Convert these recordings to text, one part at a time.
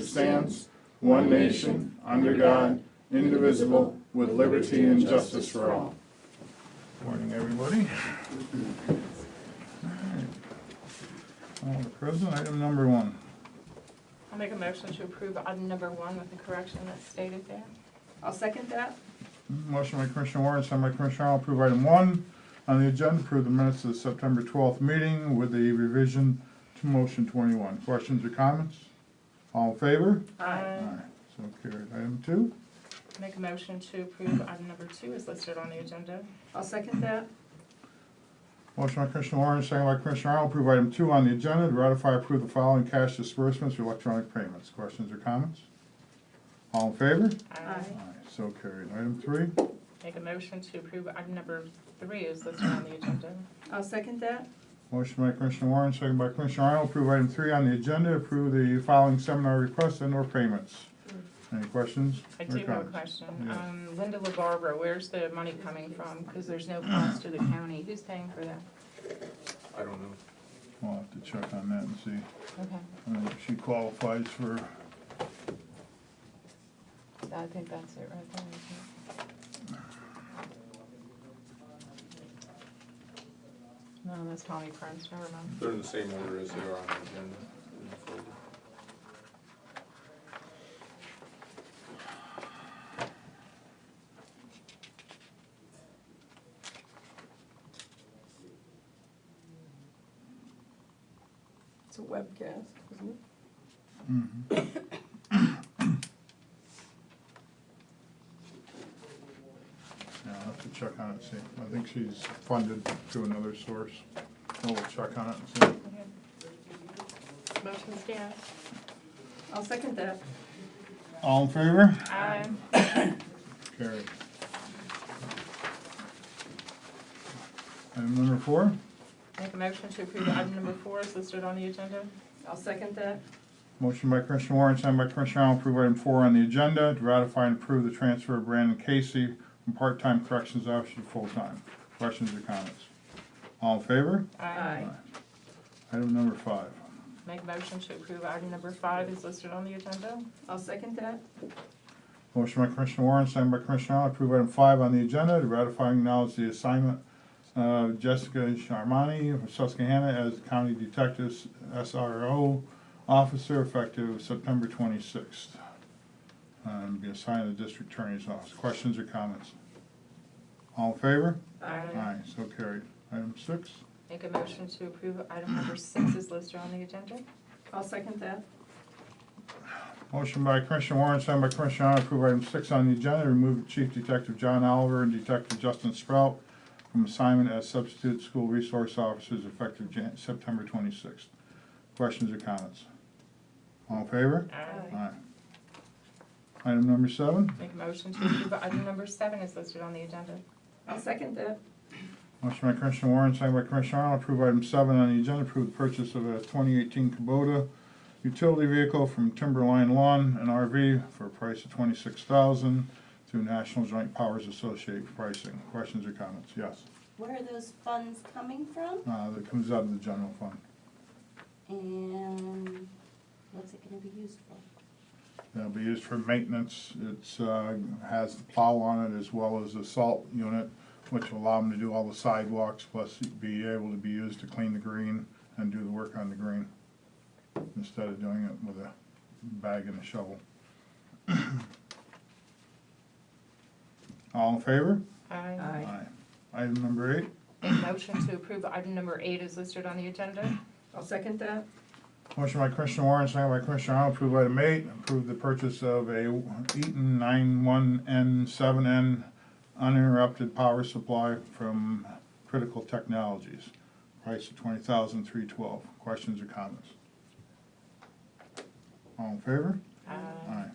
stands, one nation, under God, indivisible, with liberty and justice for all. Morning, everybody. All right. President, item number 1. I'll make a motion to approve item number 1 with the correction that's stated there. I'll second that. Motion by Commissioner Warren, second by Commissioner Arnold, approve item 1 on the agenda, approve the minutes of the September 12th meeting with the revision to motion 21. Questions or comments? All in favor? Aye. So carried. Item 2. Make a motion to approve item number 2 is listed on the agenda. I'll second that. Motion by Commissioner Warren, second by Commissioner Arnold, approve item 2 on the agenda, to ratify approve the following cash disbursements for electronic payments. Questions or comments? All in favor? Aye. So carried. Item 3. Make a motion to approve item number 3 is listed on the agenda. I'll second that. Motion by Commissioner Warren, second by Commissioner Arnold, approve item 3 on the agenda, approve the following seminar requests and/or payments. Any questions? I or do have a comments? question. Yes. Linda LaBarbera, where's the money coming from? Because there's no cost to the county. Who's paying for that? I don't know. We'll have to check on that and see. Okay. If she qualifies for, I think that's it right there, isn't it? No, that's Tommy Prince, never mind. They're in the same order as they are on the agenda in the folder. It's a webcast, isn't it? yeah, I'll have to check on it and see. I think she's funded through another source. We'll check on it and see. Motion stands. I'll second that. All in favor? Aye. Carried. Item number 4. Make a motion to approve item number 4 is listed on the agenda. I'll second that. Motion by Commissioner Warren, second by Commissioner Arnold, approve item 4 on the agenda, to ratify and approve the transfer of Brandon Casey from part-time corrections officer to full-time. Questions or comments? All in favor? Aye. Item number 5. Make a motion to approve item number 5 is listed on the agenda. I'll second that. Motion by Commissioner Warren, second by Commissioner Arnold, approve item 5 on the agenda, to ratify and acknowledge the assignment of Jessica Sharmani of Susquehanna as County Detective SRO Officer effective September 26th. And be assigned to the District Attorney's Office. Questions or comments? All in favor? Aye. So carried. Item 6. Make a motion to approve item number 6 is listed on the agenda. I'll second that. Motion by Commissioner Warren, second by Commissioner Arnold, approve item 6 on the agenda, to remove Chief Detective John Oliver and Detective Justin Sprout from assignment as substitute school resource officers effective September 26th. Questions or comments? All in favor? Aye. Item number 7. Make a motion to approve item number 7 is listed on the agenda. I'll second that. Motion by Commissioner Warren, second by Commissioner Arnold, approve item 7 on the agenda, approve the purchase of a 2018 Kubota utility vehicle from Timberline Lawn and RV for a price of $26,000 through National Joint Powers Associated pricing. Questions or comments? Yes. Where are those funds coming from? That comes out of the general fund. And what's it gonna be used for? It'll be used for maintenance. It's has the plow on it as well as the salt unit, which will allow them to do all the sidewalks, plus be able to be used to clean the green and do the work on the green instead of doing it with a bag and a shovel. All in favor? Aye. Aye. Item number 8. Make a motion to approve item number 8 is listed on the agenda. I'll second that. Motion by Commissioner Warren, second by Commissioner Arnold, approve item 8, approve the purchase of a Eaton 91N7N uninterrupted power supply from Critical Technologies. Price of $20,312. Questions or comments? All in favor? Aye.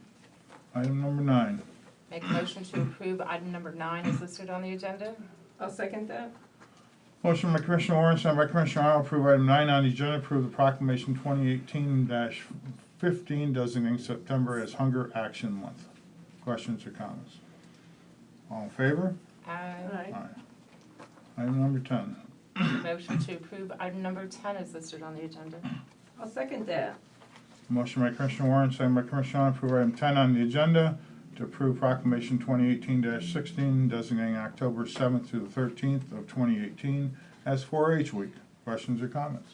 Item number 9. Make a motion to approve item number 9 is listed on the agenda. I'll second that. Motion by Commissioner Warren, second by Commissioner Arnold, approve item 9 on the agenda, approve the proclamation 2018-15 designating September as Hunger Action Month. Questions or comments? All in favor? Aye. Item number 10. Motion to approve item number 10 is listed on the agenda. I'll second that. Motion by Commissioner Warren, second by Commissioner Arnold, approve item 10 on the agenda to approve proclamation 2018-16 designating October 7th through the 13th of 2018 as 4-H week. Questions or comments?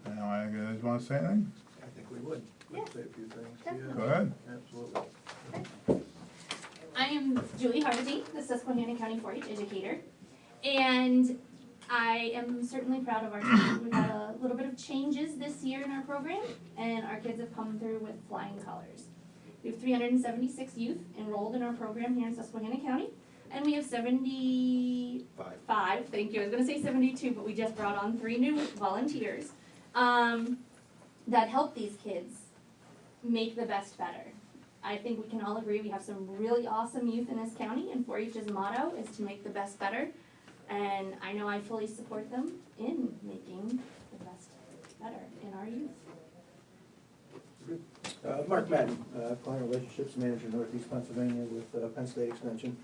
Anyone guys want to say anything? I think we would. Yeah. Say a few things. Definitely. Go ahead. Absolutely. I am Julie Harvey, the Susquehanna County 4-H educator, and I am certainly proud of our team. We've had a little bit of changes this year in our program, and our kids have come through with flying colors. We have 376 youth enrolled in our program here in Susquehanna County, and we have 75, thank you, I was gonna say 72, but we just brought on 3 new volunteers that help these kids make the best better. I think we can all agree we have some really awesome youth in this county, and 4-H's motto is to make the best better. And I know I fully support them in making the best better in our youth. Mark Madden, Client Relationships Manager, Northeast Pennsylvania with Penn State Extension.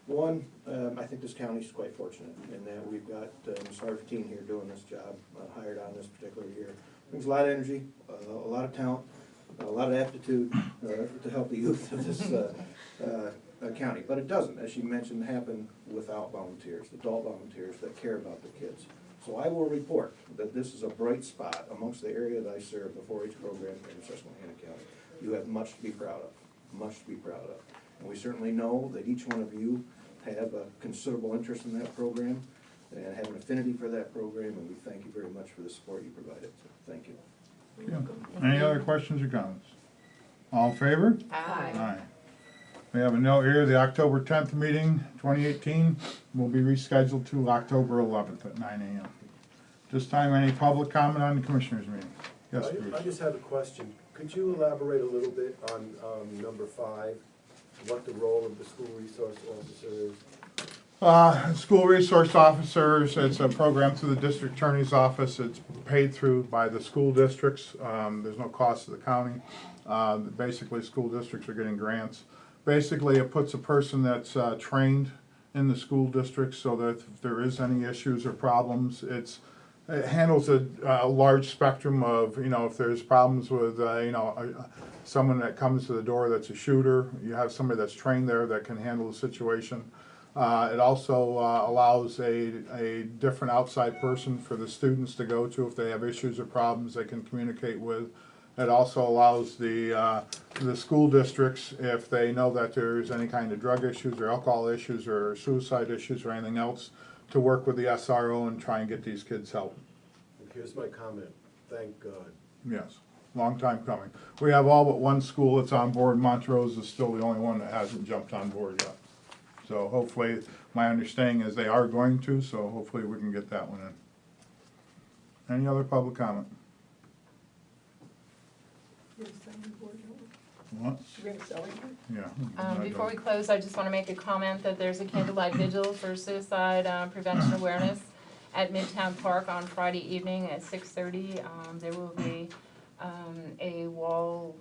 One, I think this county is quite fortunate in that we've got Ms. Harvey here doing this job, hired on this particular year. Brings a lot of energy, a lot of talent, a lot of aptitude to help the youth of this county. But it doesn't, as you mentioned, happen without volunteers, adult volunteers that care about the kids. So I will report that this is a bright spot amongst the area that I serve, the 4-H program in Susquehanna County. You have much to be proud of, much to be proud of. And we certainly know that each one of you have a considerable interest in that program and have an affinity for that program, and we thank you very much for the support you provided. So thank you. Any other questions or comments? All in favor? Aye. We have a note here, the October 10th meeting, 2018, will be rescheduled to October 11th at 9 a.m. This time, any public comment on the Commissioners' meeting? Yes, Bruce? I just have a question. Could you elaborate a little bit on number 5, what the role of the school resource officer is? School resource officers, it's a program through the district attorney's office. It's paid through by the school districts. There's no cost to the county. Basically, school districts are getting grants. Basically, it puts a person that's trained in the school district so that if there is any issues or problems, it handles a large spectrum of, if there's problems with, someone that comes to the door that's a shooter, you have somebody that's trained there that can handle the situation. It also allows a different outside person for the students to go to if they have issues or problems they can communicate with. It also allows the school districts, if they know that there's any kind of drug issues or alcohol issues or suicide issues or anything else, to work with the SRO and try and get these kids help. Here's my comment. Thank God. Yes, long time coming. We have all but one school that's on board. Montrose is still the only one that hasn't jumped on board yet. So hopefully, my understanding is they are going to, so hopefully we can get that one in. Any other public comment? You're gonna sell your board, don't What? you? You're gonna sell it? Yeah. Before we close, I just want to make a comment that there's a candlelight vigil for suicide prevention awareness at Midtown Park on Friday evening at 6:30. There will be a wall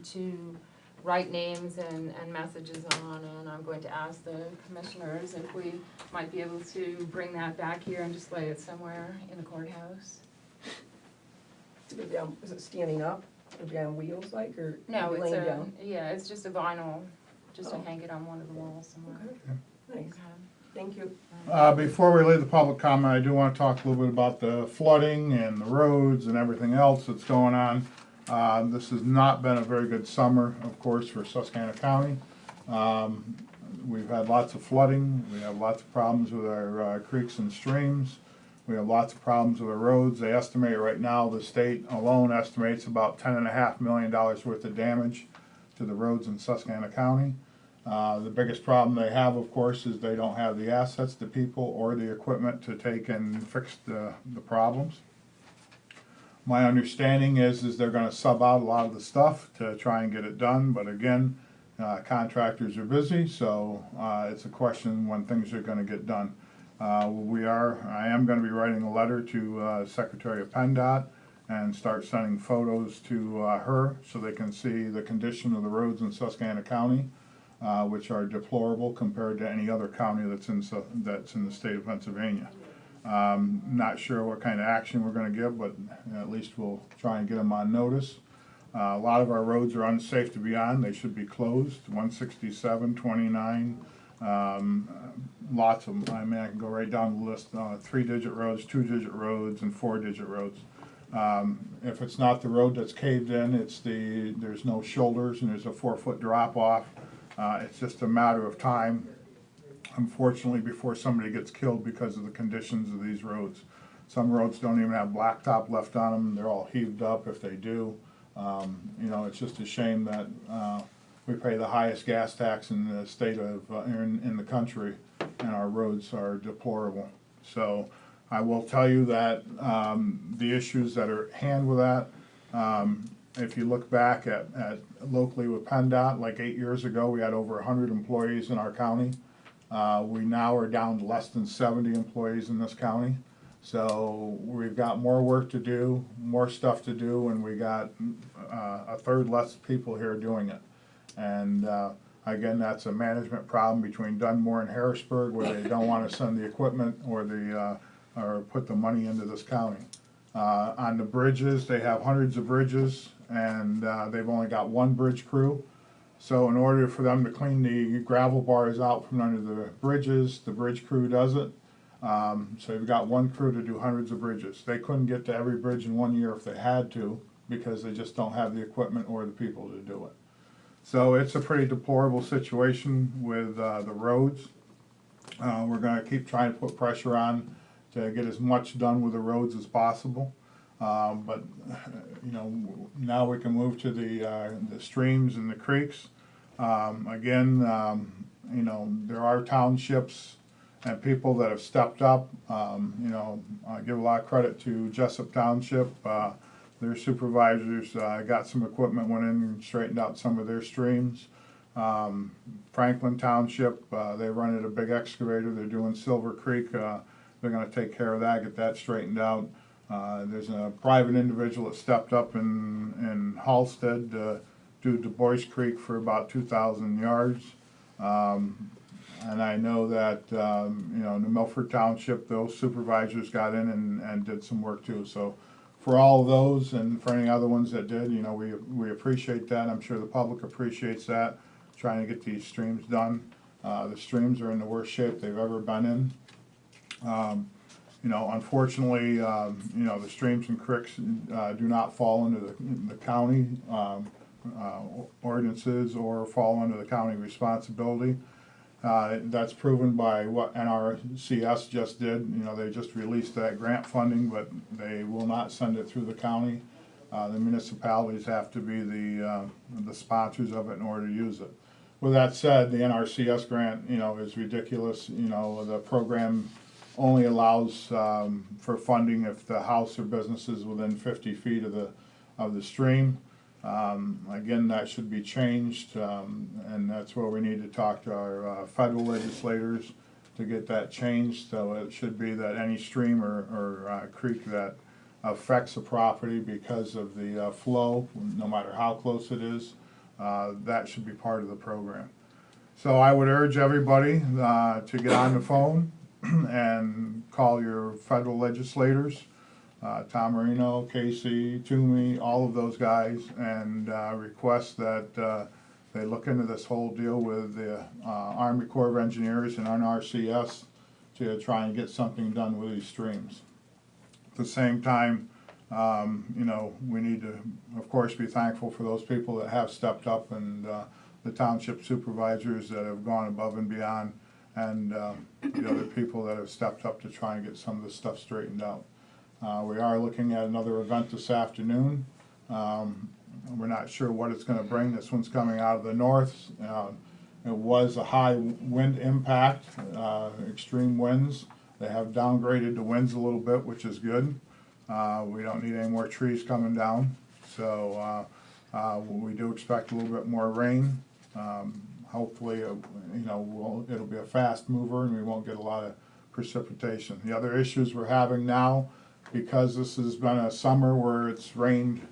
to write names and messages on, and I'm going to ask the commissioners if we might be able to bring that back here and display it somewhere in the courthouse. Is it standing up? It'll be on wheels like, or No, it's laying down? it's just a vinyl, just to Oh. hang it on one of the walls somewhere. Okay, thanks, thank you. Before we leave the public comment, I do want to talk a little bit about the flooding and the roads and everything else that's going on. This has not been a very good summer, of course, for Susquehanna County. We've had lots of flooding. We have lots of problems with our creeks and streams. We have lots of problems with our roads. They estimate right now, the state alone estimates about $10.5 million worth of damage to the roads in Susquehanna County. The biggest problem they have, of course, is they don't have the assets, the people, or the equipment to take and fix the problems. My understanding is they're going to sub out a lot of the stuff to try and get it done, but again, contractors are busy, so it's a question when things are going to get done. I am going to be writing a letter to Secretary of PennDOT and start sending photos to her so they can see the condition of the roads in Susquehanna County, which are deplorable compared to any other county that's in the state of Pennsylvania. Not sure what kind of action we're going to give, but at least we'll try and get them on notice. A lot of our roads are unsafe to be on, they should be closed, 167, 29, lots of them. I mean, I can go right down the list, 3-digit roads, 2-digit roads, and 4-digit roads. If it's not the road that's caved in, there's no shoulders and there's a 4-foot drop off. It's just a matter of time, unfortunately, before somebody gets killed because of the conditions of these roads. Some roads don't even have blacktop left on them, they're all heaved up if they do. You know, it's just a shame that we pay the highest gas tax in the state of, in the country, and our roads are deplorable. So I will tell you that the issues that are at hand with that, if you look back at locally with PennDOT, like 8 years ago, we had over 100 employees in our county. We now are down to less than 70 employees in this county. So we've got more work to do, more stuff to do, and we got a third less people here doing it. And again, that's a management problem between Dunmore and Harrisburg, where they don't want to send the equipment or put the money into this county. On the bridges, they have hundreds of bridges, and they've only got one bridge crew. So in order for them to clean the gravel bars out from under the bridges, the bridge crew does it. So you've got one crew to do hundreds of bridges. They couldn't get to every bridge in 1 year if they had to, because they just don't have the equipment or the people to do it. So it's a pretty deplorable situation with the roads. We're going to keep trying to put pressure on to get as much done with the roads as possible. But you know, now we can move to the streams and the creeks. Again, you know, there are townships and people that have stepped up. You know, I give a lot of credit to Jessup Township. Their supervisors got some equipment, went in and straightened out some of their streams. Franklin Township, they rented a big excavator. They're doing Silver Creek. They're going to take care of that, get that straightened out. There's a private individual that stepped up in Halstead to do Du Bois Creek for about 2,000 yards. And I know that, you know, New Milford Township, those supervisors got in and did some work too. So for all of those and for any other ones that did, you know, we appreciate that. I'm sure the public appreciates that, trying to get these streams done. The streams are in the worst shape they've ever been in. You know, unfortunately, you know, the streams and creeks do not fall into the county ordinances or fall under the county responsibility. That's proven by what NRCS just did. You know, they just released that grant funding, but they will not send it through the county. The municipalities have to be the sponsors of it in order to use it. With that said, the NRCS grant, you know, is ridiculous. You know, the program only allows for funding if the house or business is within 50 feet of the stream. Again, that should be changed, and that's where we need to talk to our federal legislators to get that changed. So it should be that any stream or creek that affects a property because of the flow, no matter how close it is, that should be part of the program. So I would urge everybody to get on the phone and call your federal legislators. Tom Marino, Casey, Toomey, all of those guys, and request that they look into this whole deal with the Army Corps of Engineers and NRCS to try and get something done with these streams. At the same time, you know, we need to, of course, be thankful for those people that have stepped up and the township supervisors that have gone above and beyond, and the other people that have stepped up to try and get some of this stuff straightened out. We are looking at another event this afternoon. We're not sure what it's going to bring. This one's coming out of the north. It was a high wind impact, extreme winds. They have downgraded the winds a little bit, which is good. We don't need any more trees coming down. So we do expect a little bit more rain. Hopefully, you know, it'll be a fast mover and we won't get a lot of precipitation. The other issues we're having now, because this has been a summer where it's rained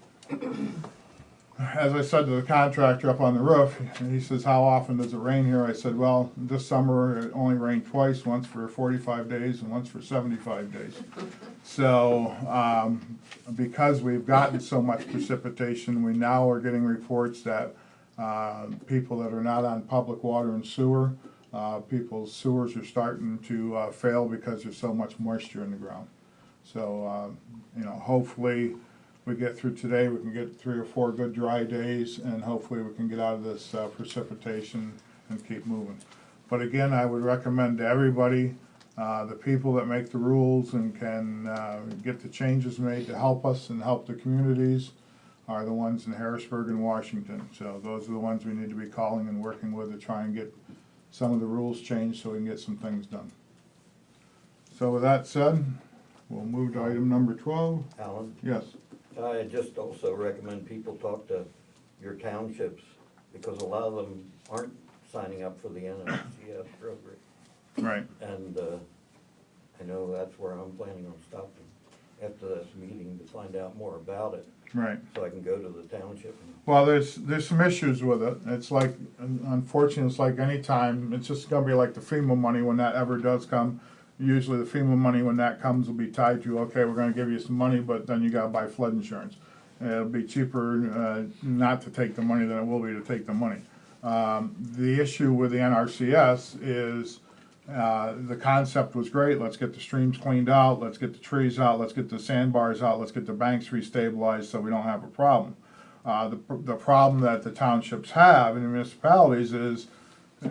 as I said to the contractor up on the roof, and he says, how often does it rain here? I said, well, this summer it only rained twice, once for 45 days and once for 75 days. So, because we've gotten so much precipitation, we now are getting reports that people that are not on public water and sewer, people's sewers are starting to fail because there's so much moisture in the ground. So, you know, hopefully we get through today, we can get 3 or 4 good dry days, and hopefully we can get out of this precipitation and keep moving. But again, I would recommend to everybody, the people that make the rules and can get the changes made to help us and help the communities are the ones in Harrisburg and Washington. So those are the ones we need to be calling and working with to try and get some of the rules changed so we can get some things done. So with that said, we'll move to item number 12. Alan, Yes. I just also recommend people talk to your townships, because a lot of them aren't signing up for the NLCS program. Right. And I know that's where I'm planning on stopping after this meeting to find out more about it, Right. so I can go to the township and Well, there's some issues with it. It's like, unfortunately, it's like any time, it's just gonna be like the FEMA money when that ever does come. Usually the FEMA money, when that comes, will be tied to, okay, we're gonna give you some money, but then you gotta buy flood insurance. It'll be cheaper not to take the money than it will be to take the money. The issue with the NRCS is the concept was great. Let's get the streams cleaned out, let's get the trees out, let's get the sandbars out, let's get the banks restabilized so we don't have a problem. The problem that the townships have and the municipalities is,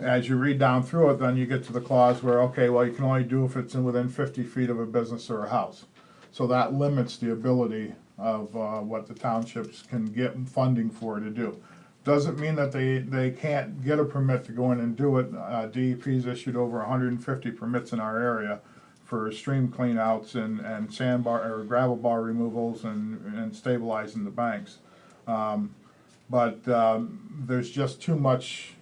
as you read down through it, then you get to the clause where, okay, well, you can only do if it's within 50 feet of a business or a house. So that limits the ability of what the townships can get funding for to do. Doesn't mean that they can't get a permit to go in and do it. DEP's issued over 150 permits in our area for stream cleanouts and sandbar or gravel bar removals and stabilizing the banks. But there's just too much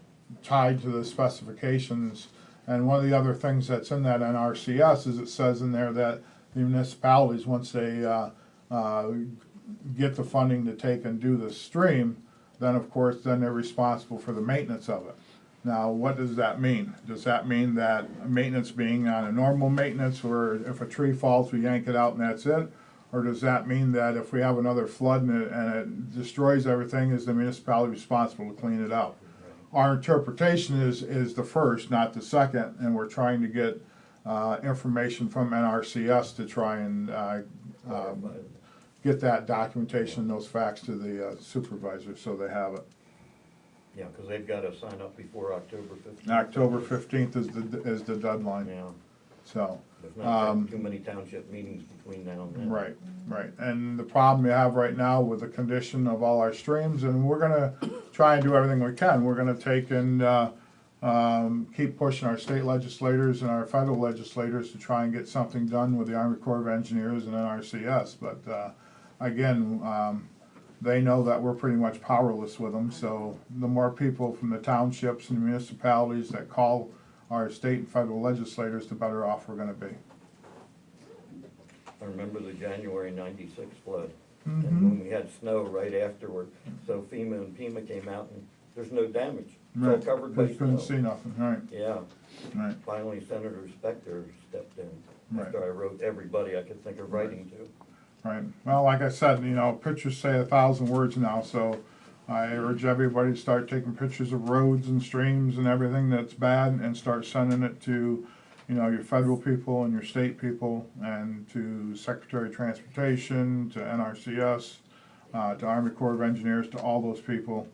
tied to the specifications. And one of the other things that's in that NRCS is it says in there that the municipalities, once they get the funding to take and do the stream, then of course then they're responsible for the maintenance of it. Now, what does that mean? Does that mean that maintenance being on a normal maintenance, where if a tree falls we yank it out and that's it? Or does that mean that if we have another flood and it destroys everything, is the municipality responsible to clean it out? Our interpretation is the first, not the second, and we're trying to get information from NRCS to try and get that documentation, those facts to the supervisor so they have it. yeah, because they've got to sign up before October 15th. October 15th is the deadline. Yeah, So. there's not too many township meetings between now and then. Right, right. And the problem we have right now with the condition of all our streams, and we're gonna try and do everything we can. We're gonna take and keep pushing our state legislators and our federal legislators to try and get something done with the Army Corps of Engineers and NRCS. But again, they know that we're pretty much powerless with them. So the more people from the townships and municipalities that call our state and federal legislators, the better off we're gonna be. I remember the January '96 flood, Mhm. and when we had snow right afterward, so FEMA and PEMA came out and there's no damage. It's all Right, covered by because couldn't see snow. nothing, right, Yeah, right, finally Senator Specter stepped in, Right. after I wrote everybody I could think of writing to. right. Well, like I said, you know, pictures say 1,000 words now, so I urge everybody to start taking pictures of roads and streams and everything that's bad and start sending it to, you know, your federal people and your state people and to Secretary of Transportation, to NRCS, to Army Corps of Engineers, to all those people,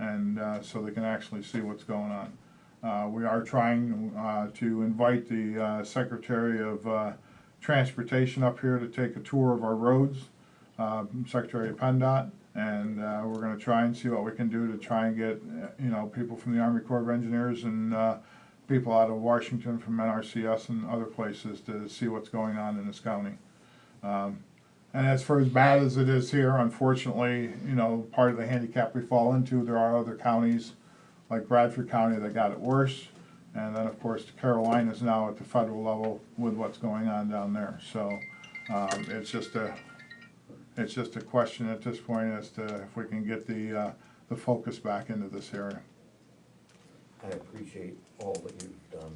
and so they can actually see what's going on. We are trying to invite the Secretary of Transportation up here to take a tour of our roads, Secretary of PennDOT, and we're going to try and see what we can do to try and get, you know, people from the Army Corps of Engineers and people out of Washington from NRCS and other places to see what's going on in this county. And as far as bad as it is here, unfortunately, you know, part of the handicap we fall into, there are other counties like Bradford County that got it worse. And then, of course, the Carolinas now at the federal level with what's going on down there. So it's just a question at this point as to if we can get the the focus back into this area. I appreciate all that you've done.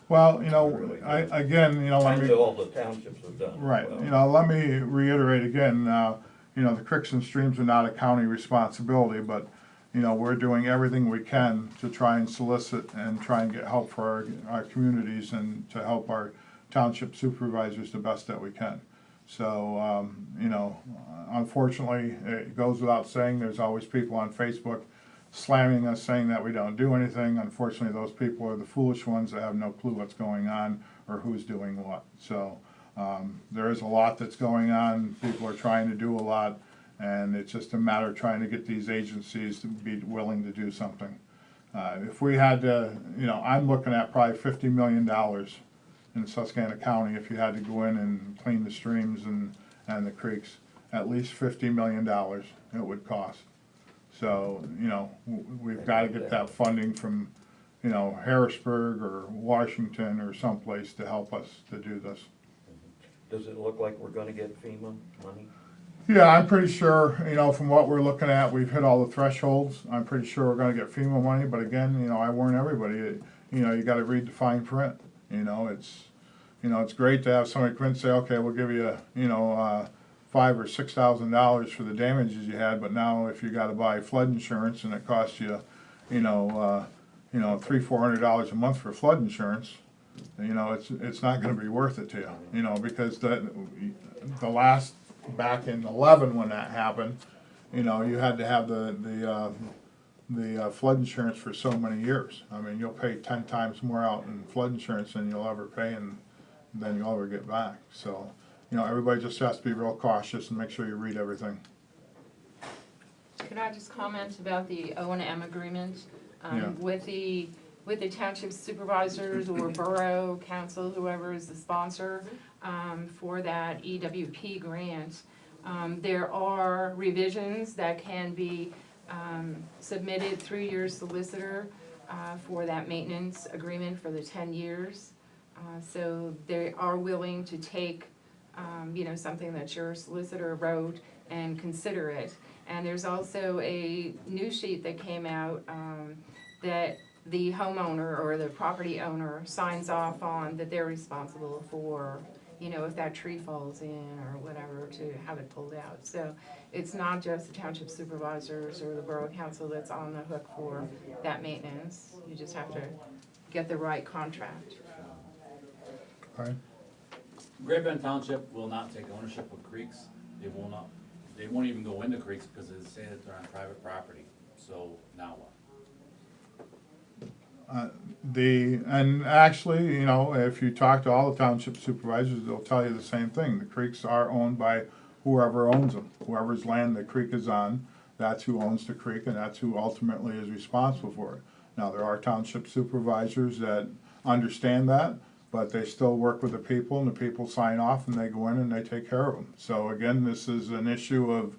Well, Really good. again, let And me. all the townships have done. Right, well. let me reiterate again, the creeks and streams are not a county responsibility, but, we're doing everything we can to try and solicit and try and get help for our communities and to help our township supervisors the best that we can. So, unfortunately, it goes without saying, there's always people on Facebook slamming us, saying that we don't do anything. Unfortunately, those people are the foolish ones that have no clue what's going on or who's doing what. So, there is a lot that's going on, people are trying to do a lot, and it's just a matter of trying to get these agencies to be willing to do something. If we had to, I'm looking at probably $50 million in Susquehanna County if you had to go in and clean the streams and the creeks. At least $50 million it would cost. So, we've got to get that funding from, Harrisburg or Washington or someplace to help us to do this. Does it look like we're gonna get FEMA money? Yeah, I'm pretty sure, from what we're looking at, we've hit all the thresholds. I'm pretty sure we're gonna get FEMA money, but again, I warn everybody, you gotta read the fine print. It's great to have somebody come in and say, okay, we'll give you, $5,000 or $6,000 for the damages you had, but now if you gotta buy flood insurance and it costs you, $300-400 a month for flood insurance, it's not gonna be worth it to you, because the last, back in 11 when that happened, you had to have the flood insurance for so many years. I mean, you'll pay 10 times more out in flood insurance than you'll ever pay and than you'll ever get back. So, everybody just has to be real cautious and make sure you read everything. Could I just comment about the O&M agreement Yeah. with the township supervisors or borough council, whoever is the sponsor for that EWP grant? There are revisions that can be submitted through your solicitor for that maintenance agreement for the 10 years. So they are willing to take, something that your solicitor wrote and consider it. And there's also a new sheet that came out that the homeowner or the property owner signs off on, that they're responsible for, if that tree falls in or whatever, to have it pulled out. So it's not just the township supervisors or the borough council that's on the hook for that maintenance. You just have to get the right contract. Okay. Great Bend Township will not take ownership of creeks. They will not, they won't even go into creeks because they say that they're on private property. So now what? And actually, if you talk to all the township supervisors, they'll tell you the same thing. The creeks are owned by whoever owns them. Whoever's land the creek is on, that's who owns the creek, and that's who ultimately is responsible for it. Now, there are township supervisors that understand that, but they still work with the people, and the people sign off, and they go in and they take care of them. So again, this is an issue of,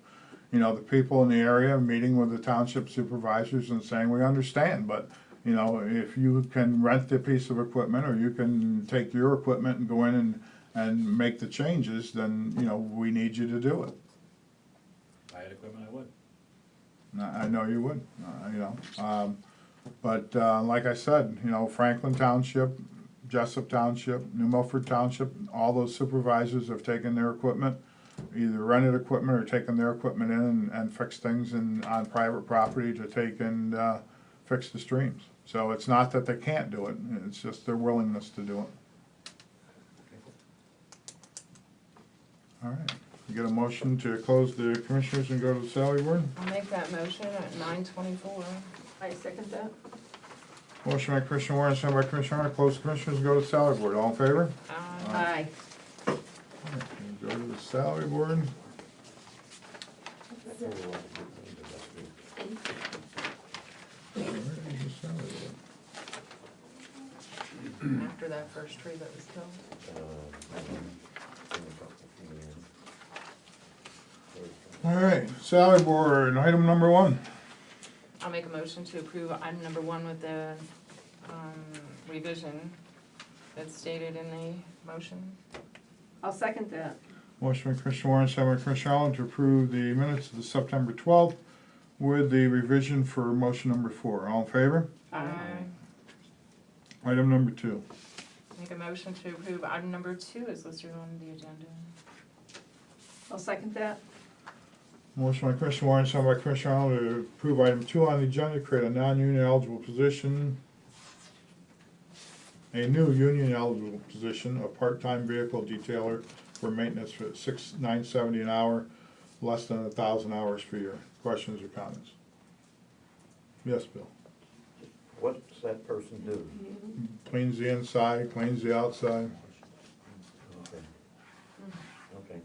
the people in the area meeting with the township supervisors and saying, we understand, but if you can rent a piece of equipment or you can take your equipment and go in and make the changes, then, we need you to do it. If I had equipment, I would. I know you would, but like I said, Franklin Township, Jessup Township, New Milford Township, all those supervisors have taken their equipment, either rented equipment or taken their equipment in and fixed things on private property to take and fix the streams. So it's not that they can't do it, it's just their willingness to do it. All right, we get a motion to close the commissioners and go to the salary board? I'll make that motion at 9:24. I second that. Motion by Commissioner Warren, second by Commissioner Arnold, close the commissioners and go to the salary board. All in favor? Aye. All right, we'll go to the salary board. Where is the salary board? After that first tree that was killed. All right, salary board, item number 1. I'll make a motion to approve item number 1 with the revision that's stated in the motion. I'll second that. Motion by Commissioner Warren, second by Commissioner Arnold, to approve the minutes of the September 12th with the revision for motion number 4. All in favor? Aye. Item number 2. Make a motion to approve item number 2 is listed on the agenda. I'll second that. Motion by Commissioner Warren, second by Commissioner Arnold to approve item 2 on the agenda, create a non-union eligible position, a new union eligible position, a part-time vehicle detailer for maintenance for $9.70 an hour, less than 1,000 hours per year. Questions or comments? Yes, Bill. What's that person do? Cleans the inside, cleans the outside. Okay. Okay,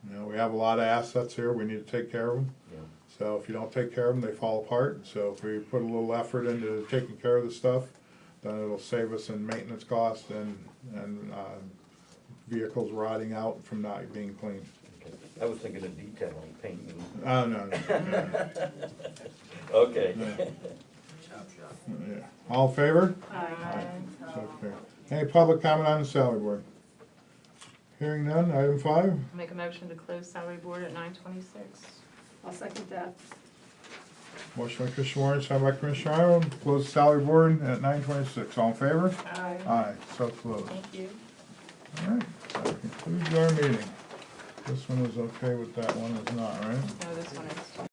You know, we have a lot of assets here, we need to take care of them. yeah. So if you don't take care of them, they fall apart. So if we put a little effort into taking care of the stuff, then it'll save us in maintenance costs and vehicles rotting out from not being cleaned. Okay. I was thinking of detailing, painting. Oh, no, no. Okay. Yeah. All in favor? Aye. So carried. Any public comment on the salary board? Hearing none, item 5. Make a motion to close salary board at 9:26. I'll second that. Motion by Commissioner Warren, second by Commissioner Arnold, close the salary board at 9:26. All in favor? Aye. Aye, so closed. Thank you. All right, that concludes our meeting. This one is okay with that one, is not, right? No, this one is.